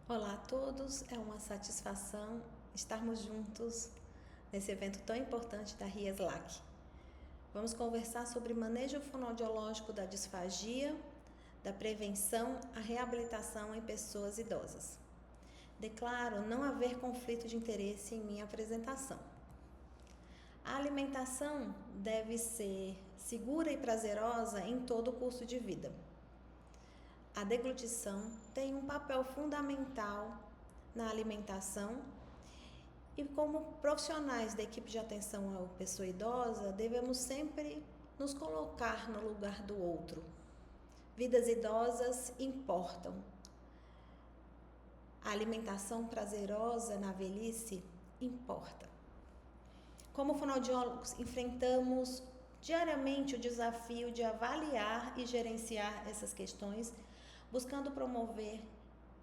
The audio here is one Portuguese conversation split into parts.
Olá a todos, é uma satisfação estarmos juntos nesse evento tão importante da RIESLAC. Vamos conversar sobre manejo fonoaudiológico da disfagia, da prevenção à reabilitação em pessoas idosas. Declaro não haver conflito de interesse em minha apresentação. A alimentação deve ser segura e prazerosa em todo o curso de vida. A deglutição tem um papel fundamental na alimentação e, como profissionais da equipe de atenção à pessoa idosa, devemos sempre nos colocar no lugar do outro. Vidas idosas importam. A alimentação prazerosa na velhice importa. Como fonoaudiólogos, enfrentamos diariamente o desafio de avaliar e gerenciar essas questões, buscando promover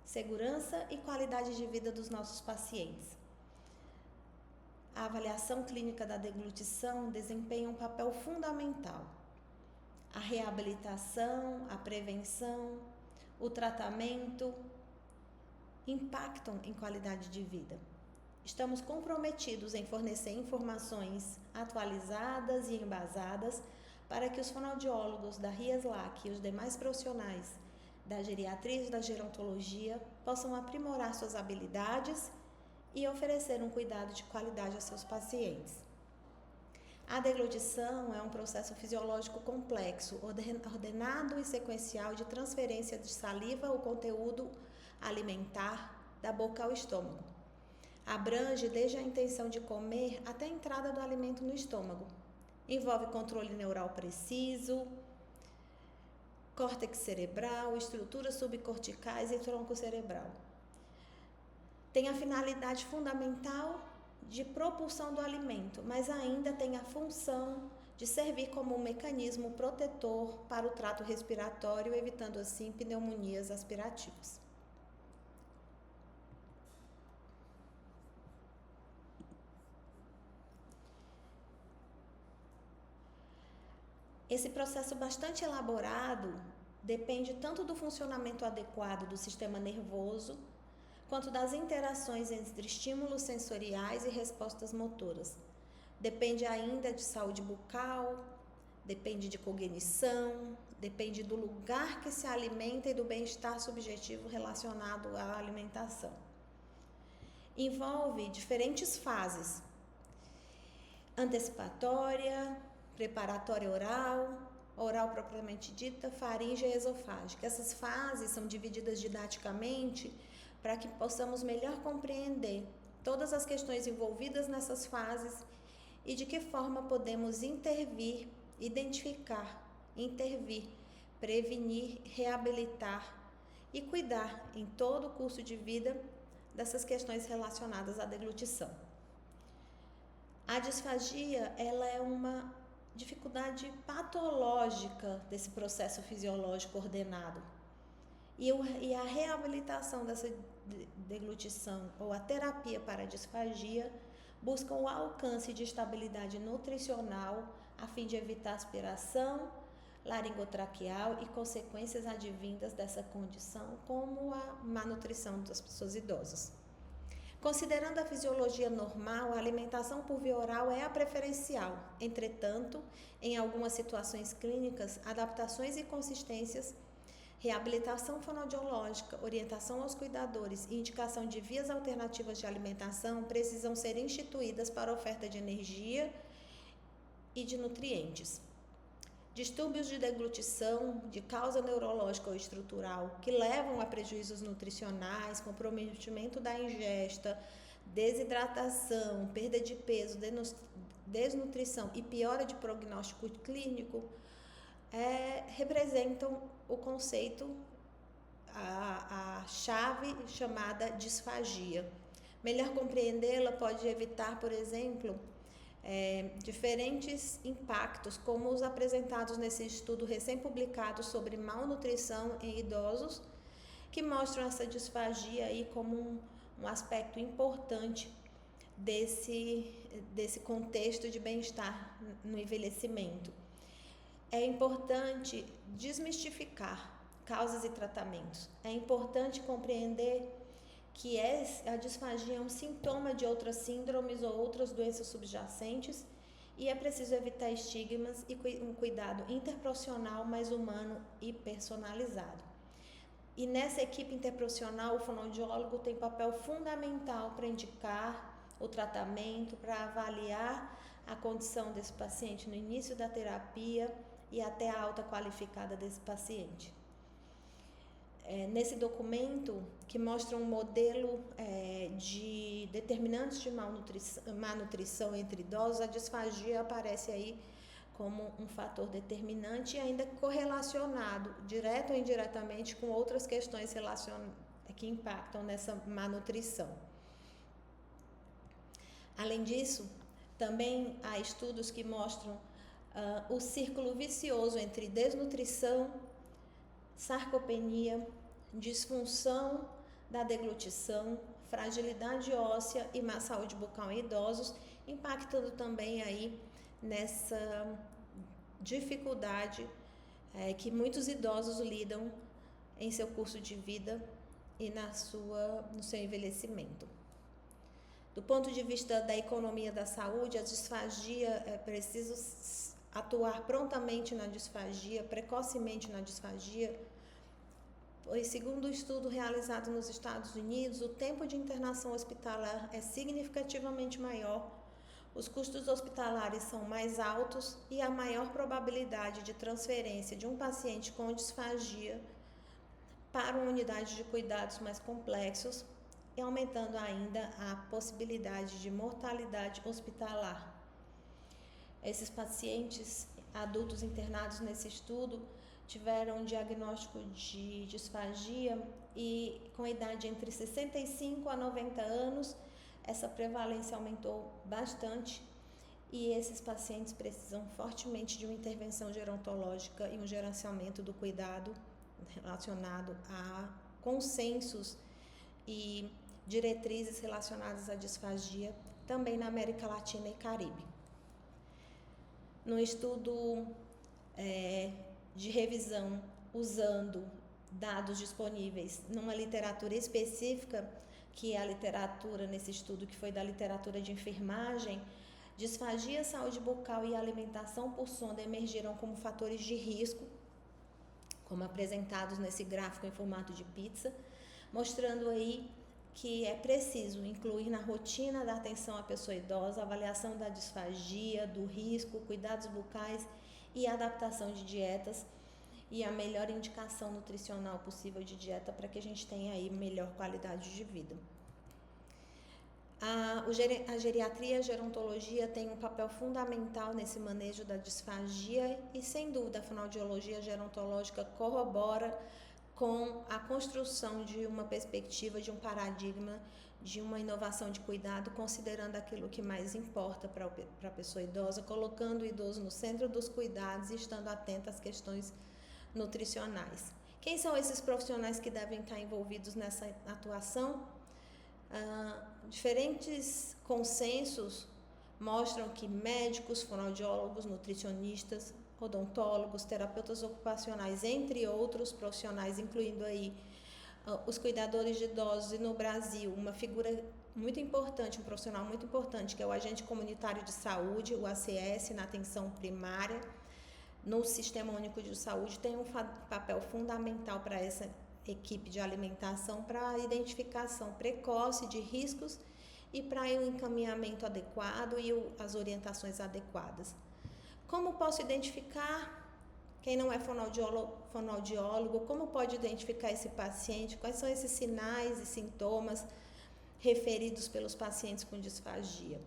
segurança e qualidade de vida dos nossos pacientes. A avaliação clínica da deglutição desempenha um papel fundamental. A reabilitação, a prevenção, o tratamento impactam em qualidade de vida. Estamos comprometidos em fornecer informações atualizadas e embasadas para que os fonoaudiólogos da RIESLAC e os demais profissionais da geriatria e da gerontologia possam aprimorar suas habilidades e oferecer um cuidado de qualidade aos seus pacientes. A deglutição é um processo fisiológico complexo, ordenado e sequencial de transferência de saliva ou conteúdo alimentar da boca ao estômago. Abrange desde a intenção de comer até a entrada do alimento no estômago. Envolve controle neural preciso, córtex cerebral, estruturas subcorticais e tronco cerebral. Tem a finalidade fundamental de propulsão do alimento, mas ainda tem a função de servir como um mecanismo protetor para o trato respiratório, evitando assim pneumonias aspirativas. Esse processo bastante elaborado depende tanto do funcionamento adequado do sistema nervoso, quanto das interações entre estímulos sensoriais e respostas motoras. Depende ainda de saúde bucal, depende de cognição, depende do lugar que se alimenta e do bem-estar subjetivo relacionado à alimentação. Envolve diferentes fases: antecipatória, preparatória oral propriamente dita, faríngea e esofágica. Essas fases são divididas didaticamente para que possamos melhor compreender todas as questões envolvidas nessas fases e de que forma podemos intervir, identificar, prevenir, reabilitar e cuidar em todo o curso de vida dessas questões relacionadas à deglutição. A disfagia, ela é uma dificuldade patológica desse processo fisiológico ordenado. E a reabilitação dessa deglutição ou a terapia para a disfagia buscam o alcance de estabilidade nutricional a fim de evitar aspiração laringotraqueal e consequências advindas dessa condição, como a má nutrição das pessoas idosas. Considerando a fisiologia normal, a alimentação por via oral é a preferencial. Entretanto, em algumas situações clínicas, adaptações e consistências, reabilitação fonoaudiológica, orientação aos cuidadores e indicação de vias alternativas de alimentação precisam ser instituídas para a oferta de energia e de nutrientes. Distúrbios de deglutição de causa neurológica ou estrutural que levam a prejuízos nutricionais, comprometimento da ingesta, desidratação, perda de peso, desnutrição e piora de prognóstico clínico representam o conceito, a chave chamada disfagia. Melhor compreendê-la pode evitar, por exemplo, diferentes impactos, como os apresentados nesse estudo recém-publicado sobre malnutrição em idosos, que mostram essa disfagia aí como um aspecto importante desse contexto de bem-estar no envelhecimento. É importante desmistificar causas e tratamentos. É importante compreender a disfagia é um sintoma de outras síndromes ou outras doenças subjacentes, e é preciso evitar estigmas e um cuidado interprofissional mais humano e personalizado. E nessa equipe interprofissional, o fonoaudiólogo tem papel fundamental para indicar o tratamento, para avaliar a condição desse paciente no início da terapia e até a alta qualificada desse paciente. Nesse documento, que mostra um modelo de determinantes de má nutrição entre idosos, a disfagia aparece aí como um fator determinante e ainda correlacionado, direto ou indiretamente, com outras questões que impactam nessa má nutrição. Além disso, também há estudos que mostram o círculo vicioso entre desnutrição, sarcopenia, disfunção da deglutição, fragilidade óssea e má saúde bucal em idosos, impactando também aí nessa dificuldade que muitos idosos lidam em seu curso de vida e no seu envelhecimento. Do ponto de vista da economia da saúde, a disfagia é preciso atuar prontamente na disfagia, precocemente na disfagia, pois, segundo o estudo realizado nos Estados Unidos, o tempo de internação hospitalar é significativamente maior, os custos hospitalares são mais altos e há maior probabilidade de transferência de um paciente com disfagia para uma unidade de cuidados mais complexos e aumentando ainda a possibilidade de mortalidade hospitalar. Esses pacientes adultos internados nesse estudo tiveram um diagnóstico de disfagia e com idade entre 65 a 90 anos, essa prevalência aumentou bastante e esses pacientes precisam fortemente de uma intervenção gerontológica e um gerenciamento do cuidado relacionado a consensos e diretrizes relacionadas à disfagia também na América Latina e Caribe. No estudo de revisão usando dados disponíveis numa literatura específica, que é a literatura nesse estudo que foi da literatura de enfermagem, disfagia, saúde bucal e alimentação por sonda emergiram como fatores de risco, como apresentados nesse gráfico em formato de pizza, mostrando aí que é preciso incluir na rotina da atenção à pessoa idosa, avaliação da disfagia, do risco, cuidados bucais e adaptação de dietas e a melhor indicação nutricional possível de dieta para que a gente tenha aí melhor qualidade de vida. A geriatria e a gerontologia têm um papel fundamental nesse manejo da disfagia e, sem dúvida, a fonoaudiologia gerontológica corrobora com a construção de uma perspectiva, de um paradigma, de uma inovação de cuidado, considerando aquilo que mais importa para a pessoa idosa, colocando o idoso no centro dos cuidados e estando atento às questões nutricionais. Quem são esses profissionais que devem estar envolvidos nessa atuação? Diferentes consensos mostram que médicos, fonoaudiólogos, nutricionistas, odontólogos, terapeutas ocupacionais, entre outros profissionais, incluindo aí os cuidadores de idosos, e no Brasil uma figura muito importante, um profissional muito importante, que é o agente comunitário de saúde, o ACS, na atenção primária, no Sistema Único de Saúde, tem um papel fundamental para essa equipe de alimentação, para a identificação precoce de riscos e para o encaminhamento adequado e as orientações adequadas. Como posso identificar quem não é fonoaudiólogo? Como pode identificar esse paciente? Quais são esses sinais e sintomas referidos pelos pacientes com disfagia?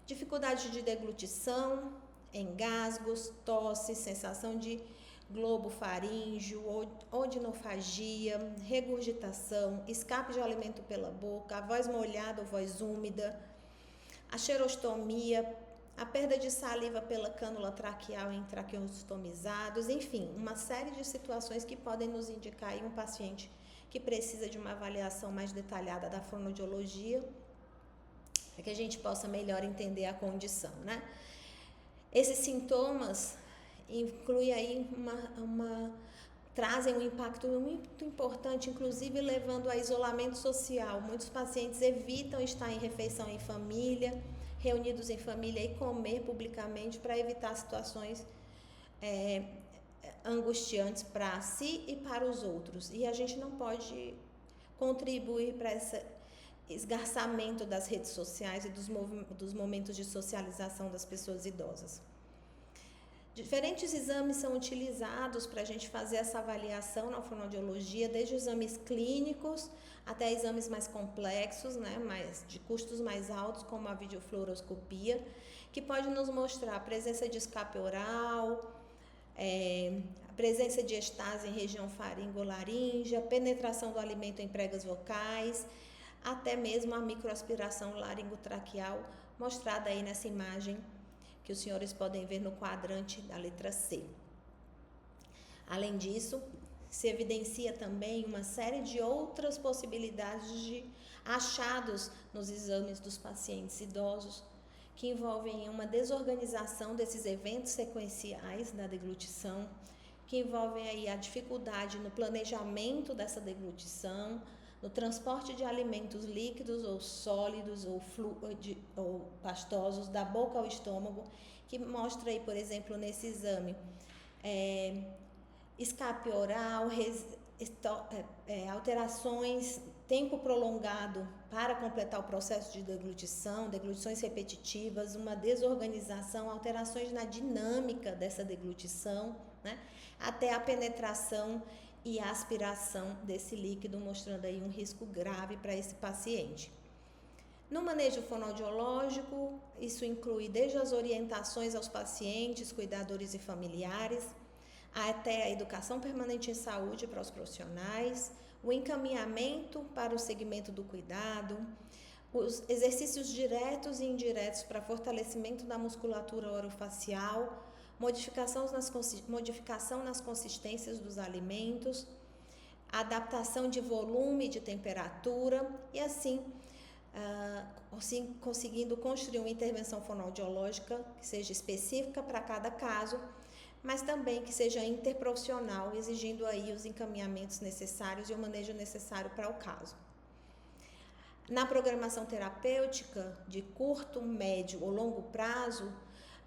Dificuldade de deglutição, engasgos, tosse, sensação de globo faríngeo, odinofagia, regurgitação, escape de alimento pela boca, a voz molhada ou voz úmida, a xerostomia, a perda de saliva pela cânula traqueal em traqueostomizados, enfim, uma série de situações que podem nos indicar aí um paciente que precisa de uma avaliação mais detalhada da fonoaudiologia, para que a gente possa melhor entender a condição, né? Esses sintomas incluem aí uma trazem um impacto muito importante, inclusive levando a isolamento social. Muitos pacientes evitam estar em refeição em família, reunidos em família e comer publicamente para evitar situações angustiantes para si e para os outros. E a gente não pode contribuir para esse esgarçamento das redes sociais e dos momentos de socialização das pessoas idosas. Diferentes exames são utilizados para a gente fazer essa avaliação na fonoaudiologia, desde exames clínicos até exames mais complexos, né, de custos mais altos, como a videofluoroscopia, que pode nos mostrar a presença de escape oral, a presença de estase em região faringolaríngea, penetração do alimento em pregas vocais, até mesmo a microaspiração laringotraqueal, mostrada aí nessa imagem que os senhores podem ver no quadrante da letra C. Além disso, se evidencia também uma série de outras possibilidades de achados nos exames dos pacientes idosos, que envolvem uma desorganização desses eventos sequenciais da deglutição, que envolvem aí a dificuldade no planejamento dessa deglutição, no transporte de alimentos líquidos ou sólidos ou pastosos da boca ao estômago, que mostra aí, por exemplo, nesse exame, escape oral, alterações, tempo prolongado para completar o processo de deglutição, deglutições repetitivas, uma desorganização, alterações na dinâmica dessa deglutição, né, até a penetração e a aspiração desse líquido, mostrando aí um risco grave para esse paciente. No manejo fonoaudiológico, isso inclui desde as orientações aos pacientes, cuidadores e familiares, até a educação permanente em saúde para os profissionais, o encaminhamento para o segmento do cuidado, os exercícios diretos e indiretos para fortalecimento da musculatura orofacial, modificação nas consistências dos alimentos, adaptação de volume e de temperatura e assim conseguindo construir uma intervenção fonoaudiológica que seja específica para cada caso, mas também que seja interprofissional, exigindo aí os encaminhamentos necessários e o manejo necessário para o caso. Na programação terapêutica de curto, médio ou longo prazo,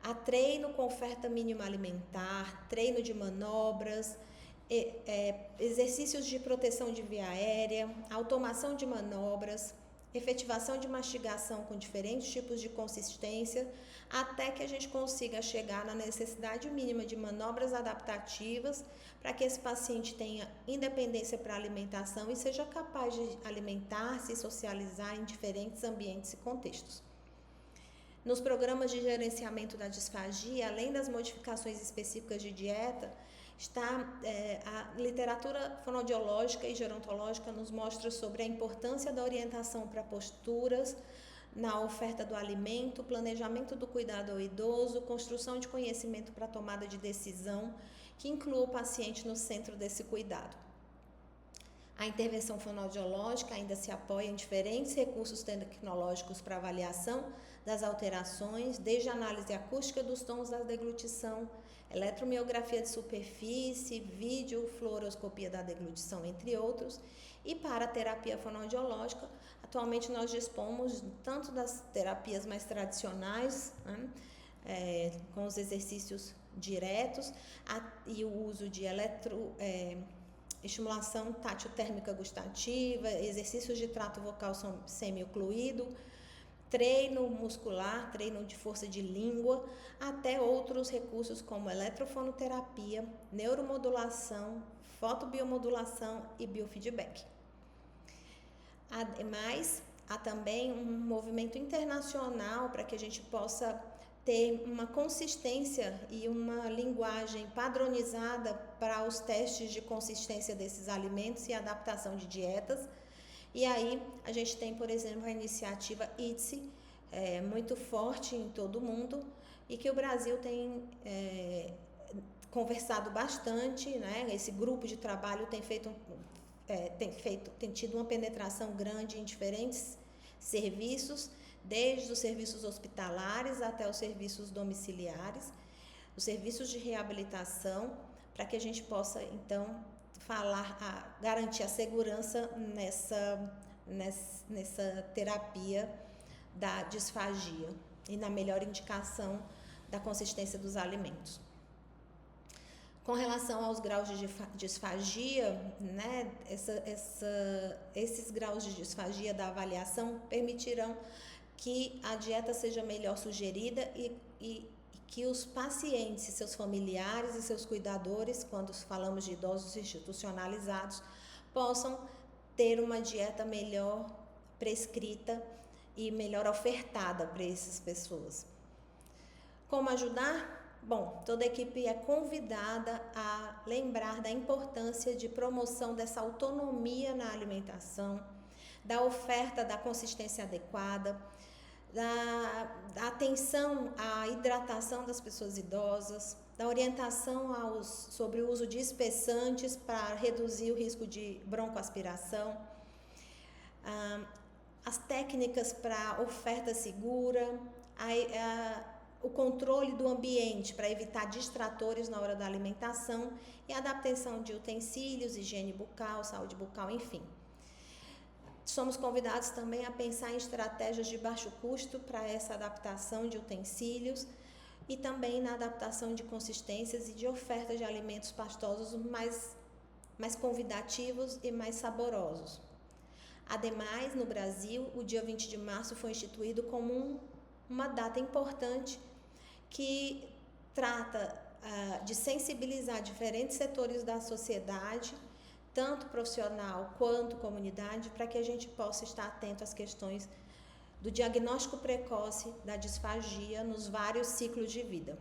há treino com oferta mínima alimentar, treino de manobras, exercícios de proteção de via aérea, automação de manobras, efetivação de mastigação com diferentes tipos de consistência, até que a gente consiga chegar na necessidade mínima de manobras adaptativas para que esse paciente tenha independência para a alimentação e seja capaz de alimentar-se e socializar em diferentes ambientes e contextos. Nos programas de gerenciamento da disfagia, além das modificações específicas de dieta, a literatura fonoaudiológica e gerontológica nos mostra sobre a importância da orientação para posturas na oferta do alimento, planejamento do cuidado ao idoso, construção de conhecimento para tomada de decisão, que inclua o paciente no centro desse cuidado. A intervenção fonoaudiológica ainda se apoia em diferentes recursos tecnológicos para avaliação das alterações, desde a análise acústica dos tons da deglutição, eletromiografia de superfície, videofluoroscopia da deglutição, entre outros. E para a terapia fonoaudiológica, atualmente nós dispomos tanto das terapias mais tradicionais, né, com os exercícios diretos, e o uso de estimulação tátil-térmica gustativa, exercícios de trato vocal semi-ocluído, treino muscular, treino de força de língua, até outros recursos como eletrofonoterapia, neuromodulação, fotobiomodulação e biofeedback. Ademais, há também um movimento internacional para que a gente possa ter uma consistência e uma linguagem padronizada para os testes de consistência desses alimentos e adaptação de dietas. E aí a gente tem, por exemplo, a iniciativa ITSE, muito forte em todo o mundo, e que o Brasil tem conversado bastante, né? Esse grupo de trabalho tem tido uma penetração grande em diferentes serviços, desde os serviços hospitalares até os serviços domiciliares, os serviços de reabilitação, para que a gente possa, então, garantir a segurança nessa terapia da disfagia e na melhor indicação da consistência dos alimentos. Com relação aos graus de disfagia, né, esses graus de disfagia da avaliação permitirão que a dieta seja melhor sugerida e que os pacientes, seus familiares e seus cuidadores, quando falamos de idosos institucionalizados, possam ter uma dieta melhor prescrita e melhor ofertada para essas pessoas. Como ajudar? Bom, toda a equipe é convidada a lembrar da importância de promoção dessa autonomia na alimentação, da oferta da consistência adequada, da atenção à hidratação das pessoas idosas, da orientação sobre o uso de espessantes para reduzir o risco de broncoaspiração, as técnicas para oferta segura, o controle do ambiente para evitar distratores na hora da alimentação e a adaptação de utensílios, higiene bucal, saúde bucal, enfim. Somos convidados também a pensar em estratégias de baixo custo para essa adaptação de utensílios e também na adaptação de consistências e de oferta de alimentos pastosos mais convidativos e mais saborosos. Ademais, no Brasil, o dia 20 de março foi instituído como uma data importante que trata de sensibilizar diferentes setores da sociedade, tanto profissional quanto comunidade, para que a gente possa estar atento às questões do diagnóstico precoce da disfagia nos vários ciclos de vida.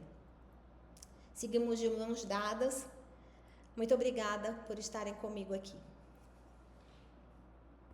Seguimos de mãos dadas. Muito obrigada por estarem comigo aqui.